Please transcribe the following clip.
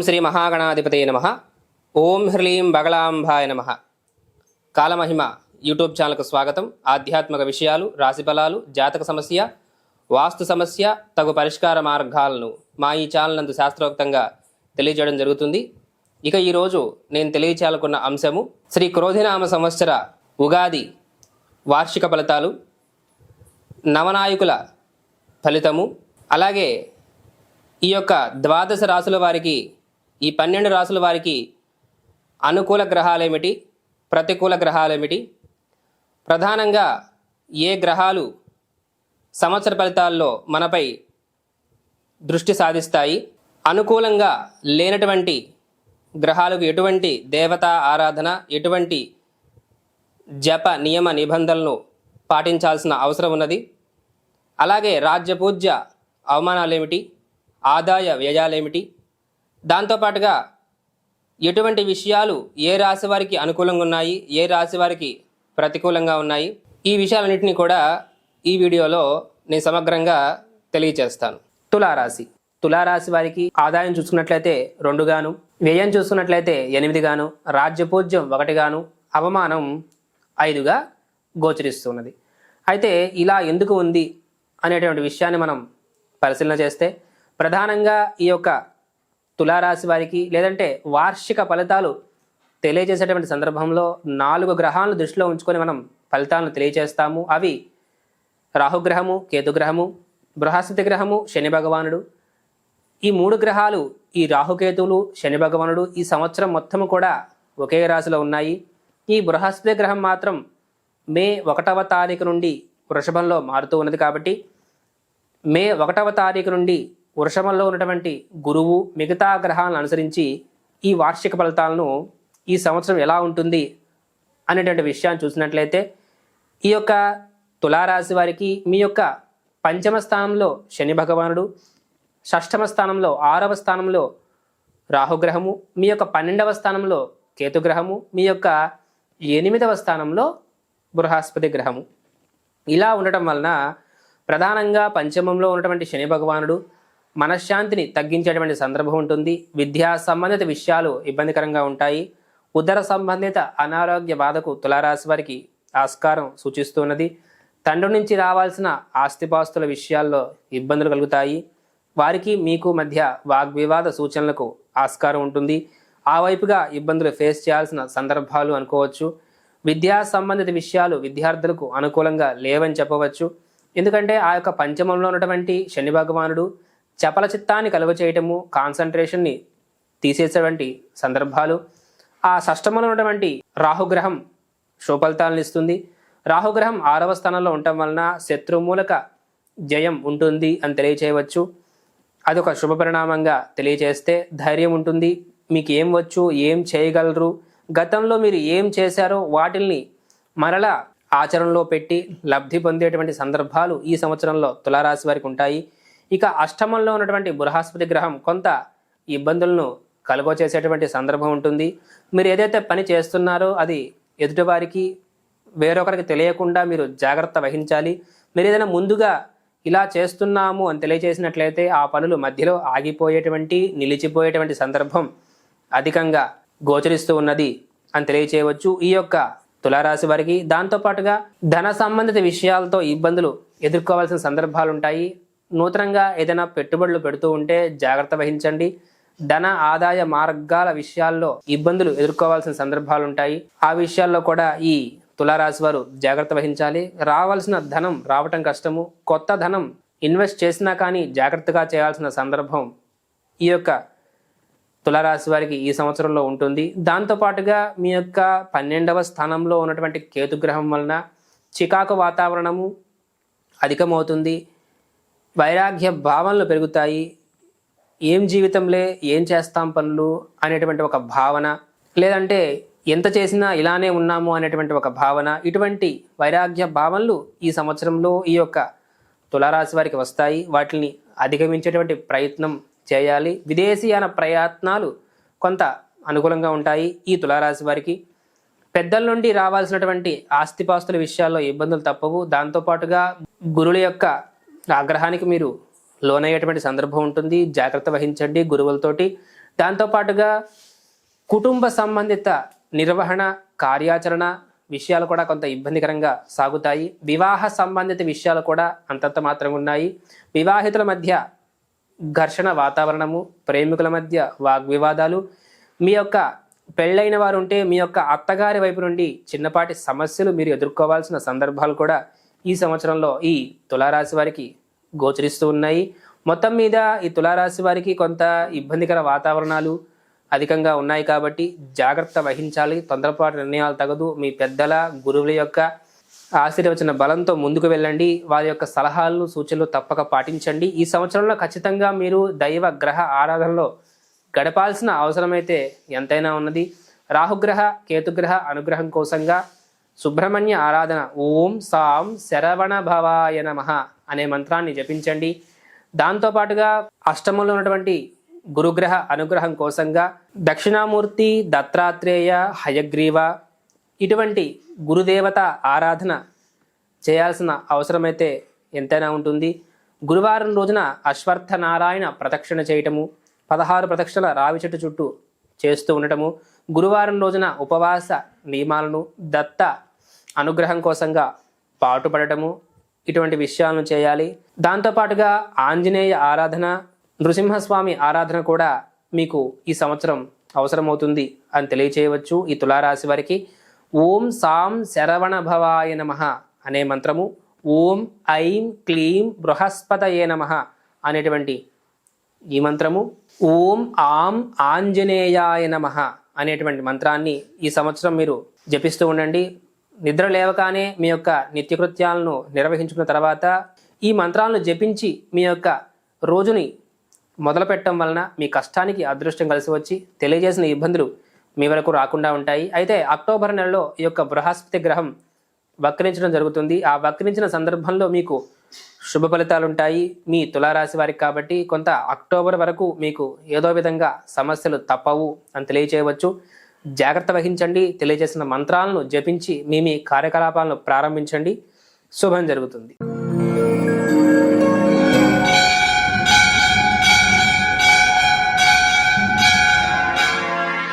శ్రీ మహాగణాధిపతయ నమః. ఓం హ్రీం బగళాంబాయ నమః. కాలమహిమ యూట్యూబ్ ఛానల్కు స్వాగతం. ఆధ్యాత్మిక విషయాలు, రాశిఫలాలు, జాతక సమస్య, వాస్తు సమస్య, తగు పరిష్కార మార్గాలను మా ఈ ఛానల్ నందు శాస్త్రోక్తంగా తెలియజేయడం జరుగుతుంది. ఇక ఈరోజు నేను తెలియచేయాలనుకున్న అంశము శ్రీ క్రోధినామ సంవత్సర ఉగాది వార్షిక ఫలితాలు, నవనాయకుల ఫలితము, అలాగే ఈ యొక్క ద్వాదశ రాశుల వారికి, ఈ 12 రాశుల వారికి అనుకూల గ్రహాలేమిటి, ప్రతికూల గ్రహాలేమిటి, ప్రధానంగా ఏ గ్రహాలు సంవత్సర ఫలితాల్లో మనపై దృష్టి సాధిస్తాయి, అనుకూలంగా లేనటువంటి గ్రహాలకు ఎటువంటి దేవతా ఆరాధన, ఎటువంటి జప నియమ నిబంధనలను పాటించాల్సిన అవసరం ఉన్నది, అలాగే రాజ్యపూజ్య అవమానాలేమిటి, ఆదాయ వ్యయాలేమిటి, దాంతోపాటుగా ఎటువంటి విషయాలు ఏ రాశి వారికి అనుకూలంగా ఉన్నాయి, ఏ రాశి వారికి ప్రతికూలంగా ఉన్నాయి, ఈ విషయాలన్నింటినీ కూడా ఈ వీడియోలో నేను సమగ్రంగా తెలియచేస్తాను. తులారాశి వారికి ఆదాయం చూసుకున్నట్లయితే 2 గాను, వ్యయం చూసుకున్నట్లయితే 8 గాను, రాజ్యపూజ్యం 1 గాను, అవమానం 5గా గోచరిస్తున్నది. అయితే ఇలా ఎందుకు ఉంది అనేటువంటి విషయాన్ని మనం పరిశీలన చేస్తే, ప్రధానంగా ఈ యొక్క తులారాశి వారికి లేదంటే వార్షిక ఫలితాలు తెలియజేసేటువంటి సందర్భంలో 4 గ్రహాలను దృష్టిలో ఉంచుకొని మనం ఫలితాలను తెలియజేస్తాము. అవి రాహుగ్రహము, కేతుగ్రహము, బృహస్పతి గ్రహము, శని భగవానుడు. ఈ 3 గ్రహాలు, ఈ రాహుకేతువులు, శని భగవానుడు ఈ సంవత్సరం మొత్తము కూడా ఒకే రాశిలో ఉన్నాయి. ఈ బృహస్పతి గ్రహం మాత్రం మే 1వ తారీఖు నుండి వృషభంలో మారుతూ ఉన్నది. కాబట్టి మే 1వ తారీఖు నుండి వృషభంలో ఉన్నటువంటి గురువు మిగతా గ్రహాలను అనుసరించి ఈ వార్షిక ఫలితాలను ఈ సంవత్సరం ఎలా ఉంటుంది అనేటువంటి విషయాన్ని చూసినట్లయితే, ఈ యొక్క తులారాశి వారికి మీ యొక్క 5వ స్థానంలో శని భగవానుడు, 6వ స్థానంలో 6వ స్థానంలో రాహుగ్రహము, మీ యొక్క 12వ స్థానంలో కేతుగ్రహము, మీ యొక్క 8వ స్థానంలో బృహస్పతి గ్రహము. ఇలా ఉండటం వలన ప్రధానంగా పంచమంలో ఉన్నటువంటి శని భగవానుడు మనశ్శాంతిని తగ్గించేటువంటి సందర్భం ఉంటుంది. విద్యా సంబంధిత విషయాలు ఇబ్బందికరంగా ఉంటాయి. ఉదర సంబంధిత అనారోగ్య బాధకు తులారాశి వారికి ఆస్కారం సూచిస్తున్నది. తండ్రి నుంచి రావాల్సిన ఆస్తిపాస్తుల విషయాల్లో ఇబ్బందులు కలుగుతాయి. వారికి మీకు మధ్య వాగ్వివాద సూచనలకు ఆస్కారం ఉంటుంది. ఆ వైపుగా ఇబ్బందులు ఫేస్ చేయాల్సిన సందర్భాలు అనుకోవచ్చు. విద్యా సంబంధిత విషయాలు విద్యార్థులకు అనుకూలంగా లేవని చెప్పవచ్చు. ఎందుకంటే ఆ యొక్క పంచమంలో ఉన్నటువంటి శని భగవానుడు చపల చిత్తాన్ని కలుగచేయటము, కాన్సన్ట్రేషన్ని తీసేసేటువంటి సందర్భాలు. ఆ షష్టమంలో ఉన్నటువంటి రాహుగ్రహం శుభఫలితాలను ఇస్తుంది. రాహుగ్రహం 6వ స్థానంలో ఉండటం వలన శత్రుమూలక జయం ఉంటుంది అని తెలియచేయవచ్చు. అదొక శుభ పరిణామంగా తెలియచేస్తే ధైర్యం ఉంటుంది. మీకు ఏం వచ్చు, ఏం చేయగలరు, గతంలో మీరు ఏం చేశారో వాటిల్ని మరలా ఆచరణలో పెట్టి లబ్ధి పొందేటువంటి సందర్భాలు ఈ సంవత్సరంలో తులారాశి వారికి ఉంటాయి. ఇక అష్టమంలో ఉన్నటువంటి బృహస్పతి గ్రహం కొంత ఇబ్బందులను కలుగచేసేటువంటి సందర్భం ఉంటుంది. మీరు ఏదైతే పని చేస్తున్నారో అది ఎదుటివారికి, వేరొకరికి తెలియకుండా మీరు జాగ్రత్త వహించాలి. మీరు ఏదైనా ముందుగా ఇలా చేస్తున్నాము అని తెలియజేసినట్లయితే ఆ పనులు మధ్యలో ఆగిపోయేటువంటి, నిలిచిపోయేటువంటి సందర్భం అధికంగా గోచరిస్తూ ఉన్నది అని తెలియచేయవచ్చు ఈ యొక్క తులారాశి వారికి. దాంతోపాటుగా ధన సంబంధిత విషయాలతో ఇబ్బందులు ఎదుర్కోవాల్సిన సందర్భాలు ఉంటాయి. నూతనంగా ఏదైనా పెట్టుబడులు పెడుతూ ఉంటే జాగ్రత్త వహించండి. ధన ఆదాయ మార్గాల విషయాల్లో ఇబ్బందులు ఎదుర్కోవాల్సిన సందర్భాలు ఉంటాయి. ఆ విషయాల్లో కూడా ఈ తులారాశి వారు జాగ్రత్త వహించాలి. రావాల్సిన ధనం రావటం కష్టము. కొత్త ధనం ఇన్వెస్ట్ చేసినా కానీ జాగ్రత్తగా చేయాల్సిన సందర్భం ఈ యొక్క తులారాశి వారికి ఈ సంవత్సరంలో ఉంటుంది. దాంతోపాటుగా మీ యొక్క 12వ స్థానంలో ఉన్నటువంటి కేతుగ్రహం వలన చికాకు వాతావరణము అధికమవుతుంది. వైరాగ్య భావనలు పెరుగుతాయి. ఏం జీవితంలే, ఏం చేస్తాం పనులు అనేటువంటి ఒక భావన, లేదంటే ఎంత చేసినా ఇలానే ఉన్నాము అనేటువంటి ఒక భావన, ఇటువంటి వైరాగ్య భావనలు ఈ సంవత్సరంలో ఈ యొక్క తులారాశి వారికి వస్తాయి. వాటిని అధిగమించేటువంటి ప్రయత్నం చేయాలి. విదేశీయాన ప్రయత్నాలు కొంత అనుకూలంగా ఉంటాయి ఈ తులారాశి వారికి. పెద్దల నుండి రావాల్సినటువంటి ఆస్తిపాస్తుల విషయాల్లో ఇబ్బందులు తప్పవు. దాంతోపాటుగా గురువుల యొక్క ఆగ్రహానికి మీరు లోనయ్యేటువంటి సందర్భం ఉంటుంది. జాగ్రత్త వహించండి. గురువులతోటి దాంతోపాటుగా కుటుంబ సంబంధిత నిర్వహణ కార్యాచరణ విషయాలు కూడా కొంత ఇబ్బందికరంగా సాగుతాయి. వివాహ సంబంధిత విషయాలు కూడా అంతంత మాత్రంగా ఉన్నాయి. వివాహితుల మధ్య ఘర్షణ వాతావరణము, ప్రేమికుల మధ్య వాగ్వివాదాలు, మీ యొక్క పెళ్ళైన వారు ఉంటే మీ యొక్క అత్తగారి వైపు నుండి చిన్నపాటి సమస్యలు మీరు ఎదుర్కోవాల్సిన సందర్భాలు కూడా ఈ సంవత్సరంలో ఈ తులారాశి వారికి గోచరిస్తూ ఉన్నాయి. మొత్తం మీద ఈ తులారాశి వారికి కొంత ఇబ్బందికర వాతావరణాలు అధికంగా ఉన్నాయి కాబట్టి జాగ్రత్త వహించాలి. తొందరపాటు నిర్ణయాలు తగదు. మీ పెద్దల గురువుల యొక్క ఆశీర్వచన బలంతో ముందుకు వెళ్ళండి. వారి యొక్క సలహాలను సూచనలు తప్పక పాటించండి. ఈ సంవత్సరంలో ఖచ్చితంగా మీరు దైవ గ్రహ ఆరాధనలో గడపాల్సిన అవసరమైతే ఎంతైనా ఉన్నది. రాహుగ్రహ కేతుగ్రహ అనుగ్రహం కోసంగా సుబ్రహ్మణ్య ఆరాధన ఓం సాం శరవణ భవాయ నమః అనే మంత్రాన్ని జపించండి. దాంతోపాటుగా అష్టమంలో ఉన్నటువంటి గురుగ్రహ అనుగ్రహం కోసంగా దక్షిణామూర్తి, దత్తాత్రేయ, హయగ్రీవ ఇటువంటి గురుదేవత ఆరాధన చేయాల్సిన అవసరమైతే ఎంతైనా ఉంటుంది. గురువారం రోజున అశ్వత్థ నారాయణ ప్రదక్షిణ చేయటము, 16 ప్రదక్షిణల రావి చెట్టు చుట్టూ చేస్తూ ఉండటము, గురువారం రోజున ఉపవాస నియమాలను దత్త అనుగ్రహం కోసంగా పాటుపడటము ఇటువంటి విషయాలను చేయాలి. దాంతోపాటుగా ఆంజనేయ ఆరాధన, నృసింహస్వామి ఆరాధన కూడా మీకు ఈ సంవత్సరం అవసరమవుతుంది అని తెలియచేయవచ్చు. ఈ తులారాశి వారికి ఓం సాం శరవణ భవాయ నమః అనే మంత్రము, ఓం ఐం క్లీం బృహస్పతయే నమః అనేటువంటి ఈ మంత్రము, ఓం ఆం ఆంజనేయాయ నమః అనేటువంటి మంత్రాన్ని ఈ సంవత్సరం మీరు జపిస్తూ ఉండండి. నిద్ర లేవగానే మీ యొక్క నిత్యకృత్యాలను నిర్వహించుకున్న తర్వాత ఈ మంత్రాలను జపించి మీ యొక్క రోజుని మొదలు పెట్టడం వలన మీ కష్టానికి అదృష్టం కలిసి వచ్చి తెలియజేసిన ఇబ్బందులు మీ వరకు రాకుండా ఉంటాయి. అయితే అక్టోబర్ నెలలో ఈ యొక్క బృహస్పతి గ్రహం వక్రించడం జరుగుతుంది. ఆ వక్రించిన సందర్భంలో మీకు శుభ ఫలితాలు ఉంటాయి మీ తులారాశి వారికి. కాబట్టి కొంత అక్టోబర్ వరకు మీకు ఏదో విధంగా సమస్యలు తప్పవు అని తెలియచేయవచ్చు. జాగ్రత్త వహించండి. తెలియజేసిన మంత్రాలను జపించి మీ కార్యకలాపాలను ప్రారంభించండి. శుభం జరుగుతుంది.